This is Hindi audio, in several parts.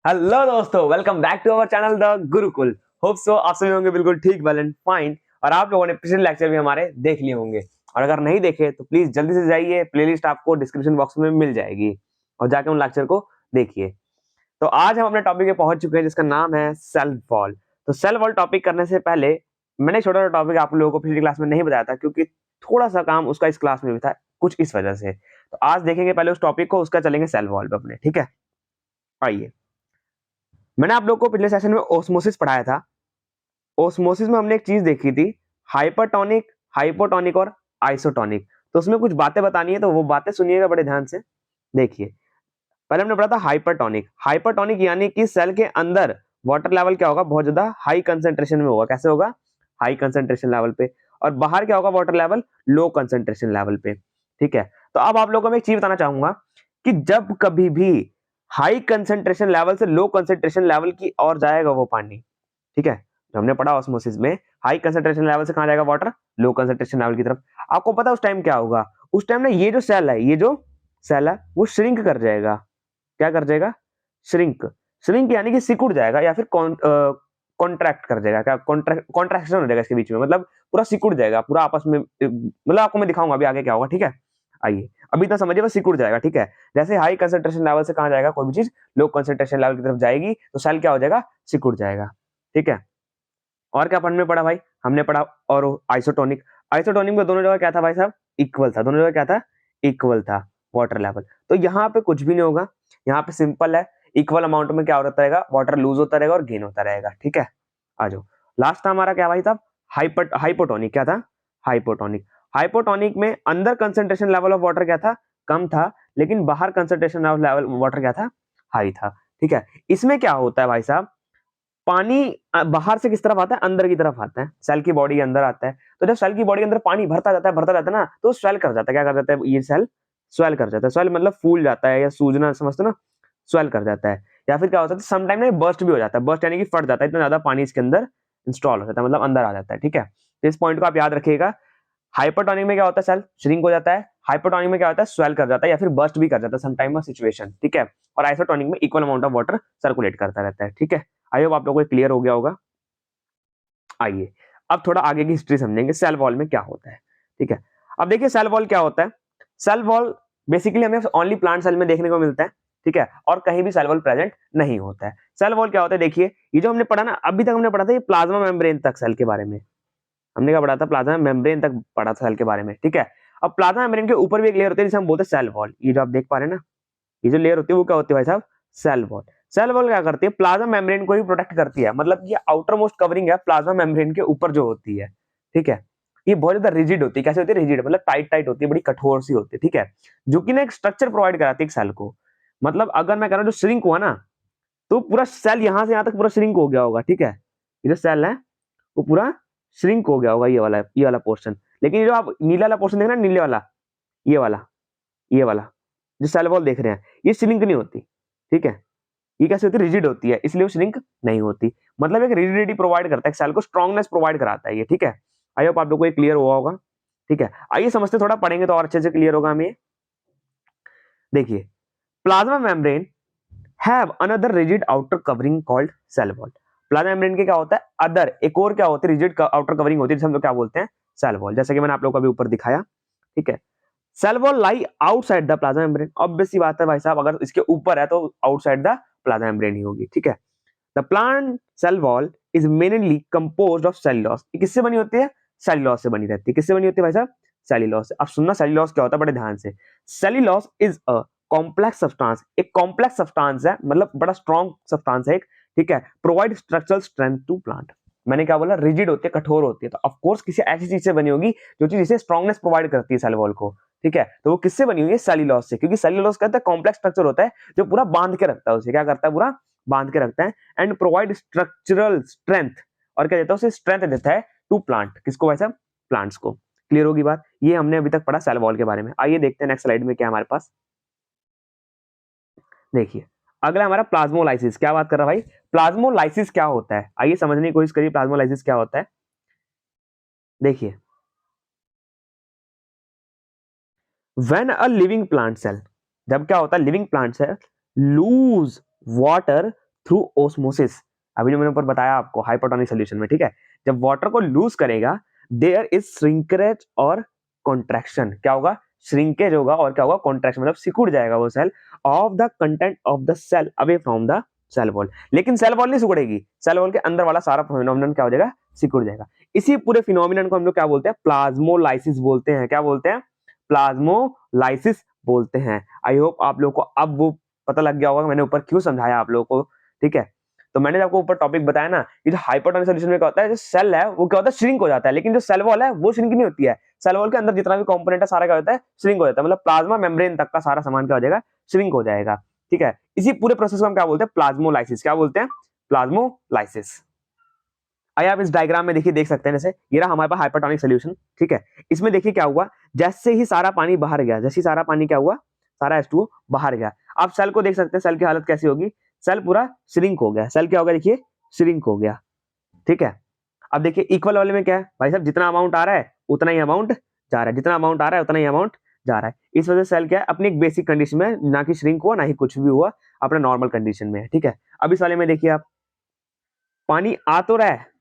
हेलो दोस्तों, welcome back to our channel the Gurukul. Hope so आप सभी होंगे बिल्कुल ठीक, वेल एंड फाइन। और आप लोगों ने पिछले लेक्चर भी हमारे देख लिए होंगे, और अगर नहीं देखे तो प्लीज जल्दी से जाइए, प्लेलिस्ट आपको डिस्क्रिप्शन बॉक्स में मिल जाएगी और जाके उन लेक्चर को देखिए। तो आज हम अपने टॉपिक पे पहुंच चुके हैं जिसका नाम है सेल्फ वॉल। तो सेल्फ वॉल टॉपिक करने से पहले मैंने छोटा सा टॉपिक आप लोगों को पिछली क्लास में नहीं बताया था, क्योंकि थोड़ा सा काम उसका इस क्लास में भी था, कुछ इस वजह से। तो आज देखेंगे पहले उस टॉपिक को, उसका चलेंगे सेल्फ वॉल पे अपने। ठीक है, आइए। मैंने आप लोग को पिछले सेशन में ओस्मोसिस पढ़ाया था। ओस्मोसिस में हमने एक चीज देखी थी, हाइपरटोनिक, हाइपोटोनिक और आइसोटोनिक। तो उसमें कुछ बातें बतानी है, तो वो बातें सुनिएगा बड़े ध्यान से। देखिए, पहले हमने पढ़ा था हाइपरटोनिक। हाइपरटोनिक यानी कि सेल के अंदर वाटर लेवल क्या होगा, बहुत ज्यादा हाई कंसेंट्रेशन में होगा। कैसे होगा? हाई कंसेंट्रेशन लेवल पे। और बाहर क्या होगा, water level low concentration level पे। ठीक है, तो अब आप लोगों को मैं एक चीज बताना चाहूंगा कि जब कभी भी हाई कंसेंट्रेशन लेवल से लो कंसेंट्रेशन लेवल की ओर जाएगा वो पानी, ठीक है, जो हमने पढ़ा ऑस्मोसिस में, हाई कंसेंट्रेशन लेवल से कहां जाएगा वाटर, लो कंसेंट्रेशन लेवल की तरफ। आपको पता है उस टाइम क्या होगा? उस टाइम ना ये जो सेल है, ये जो सेल है वो श्रिंक कर जाएगा। क्या कर जाएगा? श्रिंक। श्रिंक यानी कि सिकुड़ जाएगा या फिर कॉन्ट्रैक्ट कर जाएगा। क्या कॉन्ट्रैक्शन हो जाएगा इसके बीच में, मतलब पूरा सिकुड़ जाएगा पूरा आपस में। मतलब आपको मैं दिखाऊंगा अभी आगे क्या होगा। ठीक है, आइए। अभी तो समझिए, बस सिकुड़ जाएगा। ठीक है, जैसे हाई कंसेंट्रेशन लेवल से कहां जाएगा कोई भी चीज, लो कंसेंट्रेशन लेवल की तरफ जाएगी, तो सेल क्या हो जाएगा, सिकुड़ जाएगा। ठीक है, और क्या पढ़ने में पढ़ा भाई? हमने पढ़ा और आइसोटोनिक। आइसोटोनिक में दोनों जगह क्या था भाई साहब? इक्वल था। दोनों जगह क्या था? इक्वल था वाटर लेवल। तो यहाँ पे कुछ भी नहीं होगा, यहाँ पे सिंपल है, इक्वल अमाउंट में क्या होता रहेगा, वाटर लूज होता रहेगा और गेन होता रहेगा। ठीक है, आ जाओ। लास्ट था हमारा क्या भाई साहब? हाइपोटोनिक। क्या था? हाइपोटोनिक। हाइपोटोनिक में अंदर कंसेंट्रेशन लेवल ऑफ वाटर क्या था, कम था, लेकिन बाहर कंसेंट्रेशन ऑफ लेवल वाटर क्या था, हाई था। ठीक है, इसमें क्या होता है भाई साहब, पानी बाहर से किस तरफ आता है, अंदर की तरफ आता है, सेल की बॉडी के अंदर आता है। तो जब सेल की बॉडी के अंदर पानी भरता जाता है ना, तो स्वेल कर जाता है। क्या कर जाता है ये सेल? स्वेल कर जाता है। स्वेल मतलब फूल जाता है या सूजना, समझते ना, स्वेल कर जाता है। या फिर क्या होता है, समटाइम ना बर्स्ट भी हो जाता है। बर्स्ट यानी कि फट जाता है, इतना ज्यादा पानी इसके अंदर इंस्टॉल हो जाता है, मतलब अंदर आ जाता है। ठीक है, तो इस पॉइंट को आप याद रखिएगा। हाइपरटोनिक में क्या होता है, सेल श्रिंक हो जाता है। हाइपरटोनिक में क्या होता है, स्वेल कर जाता है या फिर बर्स्ट भी कर जाता है समटाइम सिचुएशन। ठीक है, और आइसोटोनिक में equal amount of water circulate करता रहता है। ठीक है, आई होप आप लोगों को क्लियर हो गया होगा। आइए, अब थोड़ा आगे की हिस्ट्री समझेंगे, सेल वॉल में क्या होता है। ठीक है, अब देखिए सेल वॉल क्या होता है। सेल वॉल बेसिकली हमें ओनली प्लांट सेल में देखने को मिलता है। ठीक है, और कहीं भी सेल वॉल प्रेजेंट नहीं होता है। सेल वॉल क्या होता है, देखिए, ये जो हमने पढ़ा ना, अभी तक हमने पढ़ा था ये प्लाज्मा मेम्ब्रेन तक सेल के बारे में। हमने क्या पढ़ा था? प्लाज्मा मेम्ब्रेन तक पढ़ा था सेल के बारे में। ठीक है, अब प्लाज्मा मेम्ब्रेन के ऊपर भी एक लेयर होती है जिसे हम बोलते हैं सेल वॉल। ये जो आप देख पा रहे हैं ना, ये जो लेयर होती है वो क्या होती है भाई साहब? Cell wall. सेल वॉल क्या करती है? प्लाज्मा मेम्ब्रेन को ही प्रोटेक्ट करती है। मतलब ये आउटर मोस्ट कवरिंग है प्लाज्मा मेम्ब्रेन के ऊपर जो होती है। ठीक है, ये बहुत ज्यादा रिजिड होती है। कैसे होती है? रिजिड मतलब टाइट टाइट होती है, बड़ी कठोर सी होती है। ठीक है, जो कि ना एक स्ट्रक्चर प्रोवाइड कराती है एक सेल को। मतलब अगर मैं कह रहा हूँ जो श्रिंक हुआ ना, तो पूरा सेल यहां से यहां तक पूरा श्रिंक हो गया होगा। ठीक है, ये जो सेल है वो पूरा श्रिंक हो गया होगा, ये वाला पोर्शन। लेकिन ये जो आप नीला वाला पोर्शन देख रहे हैं, नीले वाला, ये वाला, ये वाला जो सेल वॉल देख रहे हैं, ये श्रिंक नहीं होती। ठीक है, ये कैसे होती है? रिजिड होती है, इसलिए वो श्रिंक नहीं होती। मतलब एक रिजिडिटी प्रोवाइड करता है, सेल को स्ट्रांगनेस प्रोवाइड कराता है ये। ठीक है, आई होप आप लोग को ये क्लियर हुआ होगा। ठीक है, आइए समझते, थोड़ा पढ़ेंगे तो और अच्छे से क्लियर होगा हमें। देखिए, plasma membrane have another rigid outer covering called cell wall. Plasma membrane के क्या होता है? अदर, एक और क्या होती है, रिजिड आउटर कवरिंग होती है, जिसे हम लोग क्या बोलते हैं? Cell wall. जैसे कि मैंने आप लोगों को अभी ऊपर दिखाया। ठीक है, cell wall lie outside the plasma membrane. Obvious सी बात है भाई साहब, अगर इसके ऊपर है तो आउटसाइड द प्लाज्मा मेम्ब्रेन ही होगी। ठीक है, the plant cell wall is mainly composed of cellulose. किससे बनी होती है? सेल्यूलोज से बनी रहती है। किससे बनी होती है भाई साहब? सेल्यूलोज से। अब सुनना सेल्यूलोज क्या होता है बड़े ध्यान से। Cellulose is a complex substance. एक कॉम्प्लेक्स सब्सटेंस है, मतलब बड़ा स्ट्रॉन्ग सब्सटेंस है एक। ठीक है, provide structural strength to plant. मैंने क्या बोला? रिजिड होती है, कठोर होती है। तो ऑफ कोर्स किसी ऐसी चीज से बनी होगी जो चीज इसे स्ट्रॉन्गनेस प्रोवाइड करती है सेल वॉल को। ठीक है, तो वो किससे बनी हुई है? सेल्यूलोज से। क्योंकि सेल्यूलोज कहते हैं कॉम्प्लेक्स स्ट्रक्चर होता है जो पूरा बांध के रखता है उसे। क्या करता है? पूरा बांध के रखता है। एंड प्रोवाइड स्ट्रक्चरल स्ट्रेंथ, और क्या देता है? उसे स्ट्रेंथ देता है टू प्लांट। किसको भाई साहब? प्लांट्स को। क्लियर होगी बात? ये हमने अभी तक पढ़ा सेल वॉल के बारे में। आइए देखते हैं नेक्स्ट स्लाइड में क्या हमारे पास। देखिए, अगला हमारा प्लाज्मोलाइसिस। क्या बात कर रहा है भाई? प्लाज्मोलाइसिस क्या होता है? आइए समझने की कोशिश करिए प्लाज्मोलाइसिस क्या होता है। देखिए, when a living plant cell, जब क्या होता है living plant cell lose water through osmosis. अभी जो मैंने ऊपर बताया आपको हाइपोटोनिक सोल्यूशन में, ठीक है, जब वाटर को लूज करेगा देयर इज श्रिंकेज और कॉन्ट्रैक्शन। क्या होगा? श्रिंकेज होगा और क्या होगा? कॉन्ट्रैक्शन, मतलब सिकुड़ जाएगा वो cell of the content of the cell away from the cell wall. लेकिन सेल वॉल नहीं सिकुड़ेगी, सेल वॉल के अंदर वाला सारा फिनोमिनन क्या हो जाएगा? सिकुड़ जाएगा। इसी पूरे फिनोमिनन को हम लोग क्या बोलते हैं? प्लाज्मोलाइसिस बोलते हैं। क्या बोलते हैं? प्लाज्मोलाइसिस बोलते हैं। आई होप आप लोगों को अब वो पता लग गया होगा मैंने ऊपर क्यों समझाया आप लोगों को, ठीक है। तो मैंने आपको ऊपर टॉपिक बताया ना, ये जो हाइपोटोनिक सोल्यूशन में क्या होता है, जो सेल है वो क्या होता है? श्रिंक हो जाता है, लेकिन जो सेल वॉल है वो श्रिंक नहीं होती है। सेल वॉल के अंदर जितना भी कंपोनेंट है सारा क्या होता है? श्रिंक हो जाता है, मतलब प्लाज्मा मेम्ब्रेन तक का सारा सामान क्या हो जाएगा? श्रिंक हो जाएगा, ठीक है। इसी पूरे प्रोसेस को हम क्या बोलते हैं? प्लाज्मोलाइसिस। क्या बोलते हैं? प्लाज्मोलाइसिस। आइए आप इस डायग्राम में देखिए, देख सकते हैं, जैसे ये रहा हमारे पास हाइपोटोनिक सोल्यूशन, ठीक है। इसमें देखिए क्या हुआ, जैसे ही सारा पानी बाहर गया, जैसे ही सारा पानी क्या हुआ, सारा H2O बाहर गया। आप सेल को देख सकते हैं, सेल की हालत कैसी होगी? सेल पूरा श्रिंक हो गया। सेल क्या हो गया? देखिए श्रिंक हो गया, ठीक है। अब देखिए इक्वल वाले में क्या है भाई साहब? जितना अमाउंट आ रहा है उतना ही अमाउंट जा रहा है, जितना अमाउंट आ रहा है उतना ही अमाउंट जा रहा है। इस वजह से सेल क्या है? अपनी एक बेसिक कंडीशन में, ना कि श्रिंक हुआ ना ही कुछ भी हुआ, अपना नॉर्मल कंडीशन में है, ठीक है। अब इस वाले में देखिए आप, पानी आ तो रहा है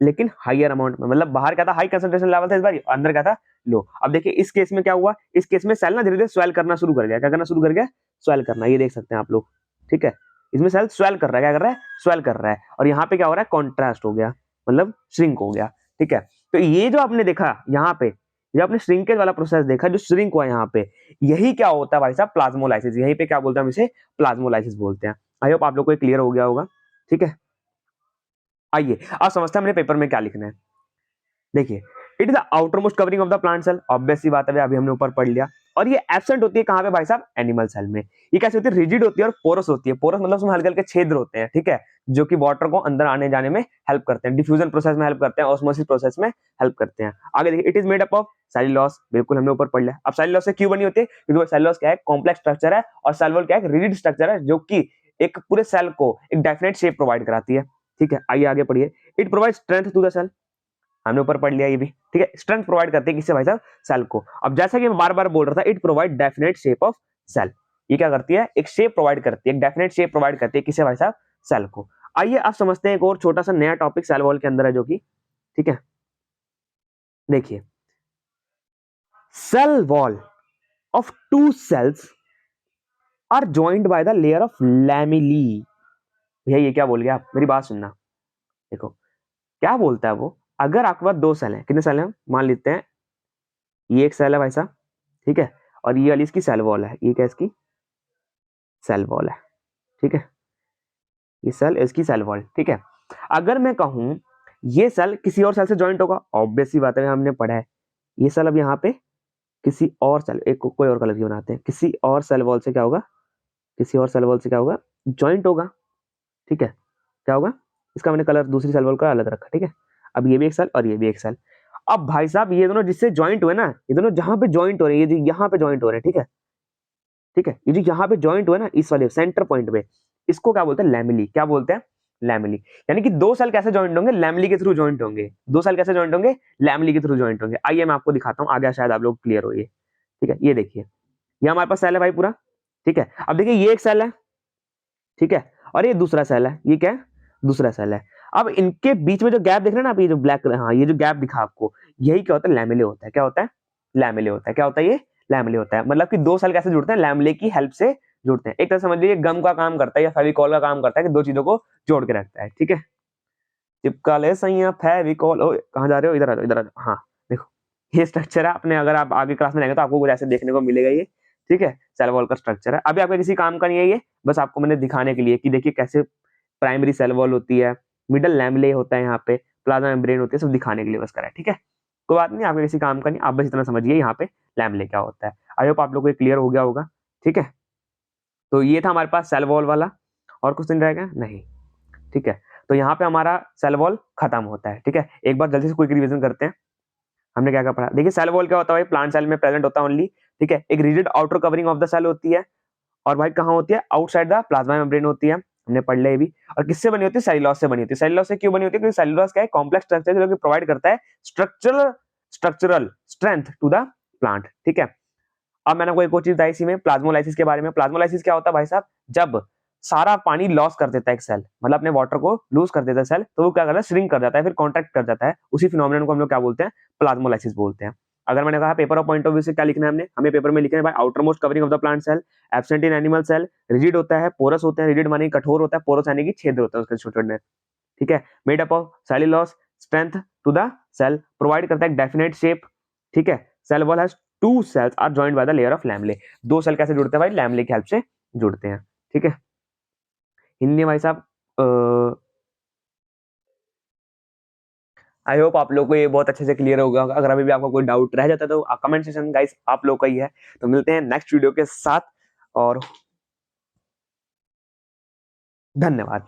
लेकिन हायर अमाउंट में, मतलब बाहर क्या था? हाई कंसंट्रेशन लेवल था इस बार, अंदर क्या था? लो। अब देखिए इस केस में क्या हुआ? इस केस में सेल ना धीरे धीरे स्वेल करना शुरू कर गया। क्या करना शुरू कर गया? स्वेल करना। ये देख सकते हैं आप लोग, ठीक है। इसमें सेल स्वेल कर रहा है। क्या कर रहा है? स्वेल कर रहा है। और यहाँ पे क्या हो रहा है? कॉन्ट्रास्ट हो गया, मतलब श्रिंक हो गया, ठीक है। तो ये जो आपने देखा यहाँ पे, जो आपने श्रिंकेज वाला प्रोसेस देखा, जो श्रिंक हुआ यहाँ पे, यही क्या होता है भाई साहब? प्लाज्मोलाइसिस। यहीं पे क्या बोलते हैं हम इसे? प्लाज्मोलाइसिस बोलते हैं। आई होप आप लोग को क्लियर हो गया होगा, ठीक है। आइए अब समझते हैं हमने पेपर में क्या लिखना है। देखिए, it is the outermost covering of the plant cell. Obvious सी बात है, अभी हमने ऊपर पढ़ लिया। और ये एब्सेंट होती है कहां पे भाई साहब? एनिमल सेल में। ये कैसे होती है? रिजिड होती है और पोरस होती है। पोरस मतलब उसमें हल्के हल्के छेद होते हैं, ठीक है, जो कि वाटर को अंदर आने जाने में हेल्प करते हैं, डिफ्यूजन प्रोसेस में हेल्प करते हैं, ऑस्मोसिस प्रोसेस में हेल्प करते हैं। आगे देखिए, it is made up of cellulose. बिल्कुल हमने ऊपर पढ़ लिया। अब सेल्यूलोज से क्यों बनी होती है? क्योंकि सेल्यूलोज क्या है? कॉम्प्लेक्स स्ट्रक्चर है, और सेल वॉल क्या है? रिजिड स्ट्रक्चर है, जो कि एक पूरे सेल को एक डेफिनेट शेप प्रोवाइड कराती है, ठीक है। आइए आगे पढ़िए। It provide strength to the cell. हमने ऊपर पढ़ लिया ये भी, ठीक है। स्ट्रेंथ प्रोवाइड करते हैं किससे भाई साहब? सेल को। अब जैसा कि मैं बार बार बोल रहा था, it provide definite shape of cell. ये क्या करती है? एक शेप प्रोवाइड करती है, एक डेफिनेट शेप प्रोवाइड करती है किससे भाई साहब? सेल को। आइए आप समझते हैं एक और छोटा सा नया टॉपिक सेल वॉल के अंदर है, जो कि, ठीक है, देखिए, cell wall of two cells are joint by the layer of lamellae. भैया ये क्या बोल गया आप? मेरी बात सुनना। देखो क्या बोलता है वो, अगर आपके पास दो सेल हैं, कितने सेल हैं? मान लेते हैं ये एक सेल है भाई साहब, ठीक है, और ये वाली इसकी सेल वॉल है। ये क्या इसकी? सेल वॉल है, ठीक है। ये सेल इसकी सेल वॉल, ठीक है। अगर मैं कहूं ये सेल किसी और सेल से ज्वाइंट होगा, ऑब्वियस सी बात है, हमने पढ़ा है। ये सेल अब यहाँ पे किसी और सेल, एक कोई और कलर की बनाते हैं, किसी और सेल वॉल से क्या होगा? किसी और सेल वॉल से क्या होगा? ज्वाइंट होगा, ठीक है। क्या होगा? इसका मैंने कलर दूसरी सेल वॉल का अलग रखा, ठीक है। अब ये भी एक सेल और ये भी एक सेल। अब भाई साहब ये दोनों जिससे ज्वाइंट हुए ना, ये दोनों जहां पे ज्वाइंट हो रहे हैं, ये जो यहाँ पे ज्वाइंट हो रहे हैं, ठीक है, ठीक है, ये जो यहाँ पे ज्वाइंट हुआ ना इस वाले सेंटर पॉइंट पे, इसको क्या बोलते हैं? लैमेली। क्या बोलते हैं? लैमेली। यानी कि दो सेल कैसे ज्वाइंट होंगे? लैमेली के थ्रू ज्वाइंट होंगे। दो सेल कैसे ज्वाइंट होंगे? लैमेली के थ्रू ज्वाइंट होंगे। आइए मैं आपको दिखाता हूँ, आगे शायद आप लोग क्लियर हो ये, ठीक है। ये देखिए, ये हमारे पास सेल है भाई पूरा, ठीक है। अब देखिए ये एक सेल है, ठीक है, और ये दूसरा सेल है। ये क्या है? दूसरा सेल है। अब इनके बीच में जो गैप देख रहे हैं ना आप, ये जो ब्लैक, हाँ, ये जो गैप दिखा आपको, यही क्या होता है? लैमेले होता है। क्या होता है? लैमेले होता है। क्या होता है ये? लैमेले होता है। मतलब कि दो सेल कैसे जुड़ते हैं? लैमेले की हेल्प से जुड़ते हैं। एक तरह समझ लीजिए गम का काम करता है या फेविकॉल का काम करता है, कि दो चीजों को जोड़ के रखता है, ठीक है। चिपका ले सैया फेविकॉल। ओ कहां जा रहे हो? इधर आ जाओ, इधर आ जाओ। हाँ देखो, ये स्ट्रक्चर है अपने, अगर आप आगे क्लास में रहेंगे तो आपको कुछ ऐसे देखने को मिलेगा ये, ठीक है। सेल वॉल का स्ट्रक्चर है। अभी आपके किसी काम का नहीं है ये, बस आपको मैंने दिखाने के लिए कि देखिए कैसे प्राइमरी सेल वॉल होती है, मिडल लैमेले होता है, यहाँ पे प्लाज्मा मेम्ब्रेन होती है, सब दिखाने के लिए बस करा है, ठीक है। कोई बात नहीं, आपके किसी काम का नहीं, आप बस इतना समझिए यहाँ पे लैमेले क्या होता है। आई होप आप लोग को क्लियर हो गया होगा, ठीक है। तो ये था हमारे पास सेल वॉल वाला, और कुछ नहीं रहेगा नहीं, ठीक है। तो यहाँ पे हमारा सेल वॉल खत्म होता है, ठीक है। एक बार जल्दी से क्विक रिवीजन करते हैं, हमने क्या क्या पढ़ा। देखिए सेल वॉल क्या होता है भाई? प्लांट सेल में प्रेजेंट होता है ओनली, ठीक है। एक rigid outer covering of the cell होती है, और भाई कहाँ होती है? आउटसाइड द प्लाज्मा मेम्ब्रेन होती है, हमने पढ़ लिया ये भी। और किससे बनी होती है? सेल्यूलोज से बनी होती है। सेल्यूलोज से क्यों बनी होती है? क्योंकि सेल्यूलोज क्या है? कॉम्प्लेक्स स्ट्रक्चर, जो कि प्रोवाइड करता है structural strength to the plant, ठीक है। अब मैंने आपको एक और चीज बताई इसी में, प्लाज्मोलाइसिस के बारे में। प्लाज्मोलाइसिस क्या होता है भाई साहब? जब सारा पानी लॉस कर देता है एक सेल, मतलब अपने वाटर को लूज कर देता है सेल, तो वो क्या करता है, श्रिंक कर जाता है, फिर कॉन्ट्रैक्ट कर जाता है। उसी फिनोमेनन को हम लोग क्या बोलते हैं, प्लाज्मोलाइसिस बोलते हैं। अगर मैंने कहा paper of point of view से क्या लिखना है, हमें पेपर में लिखना है भाई, outermost covering of the plant cell absent in animal cell, rigid होता है, पोरस होते हैं, रिजिड माने कठोर होता है, पोरस यानी कि छेद होता है उसके छोटे, ठीक है, made up of cellulose strength to the cell, provide करता है डेफिनेट शेप, ठीक है। Cell wall has two cells are joined by the layer of lamellae, दो सेल कैसे जुड़ते हैं भाई, लैमले की हेल्प से जुड़ते हैं, ठीक है। हिंदी भाई साहब, आई होप आप लोग को ये बहुत अच्छे से क्लियर होगा। अगर अभी भी आपको कोई डाउट रह जाता है तो कमेंट सेक्शन गाइस आप लोग का ही है। तो मिलते हैं नेक्स्ट वीडियो के साथ और धन्यवाद।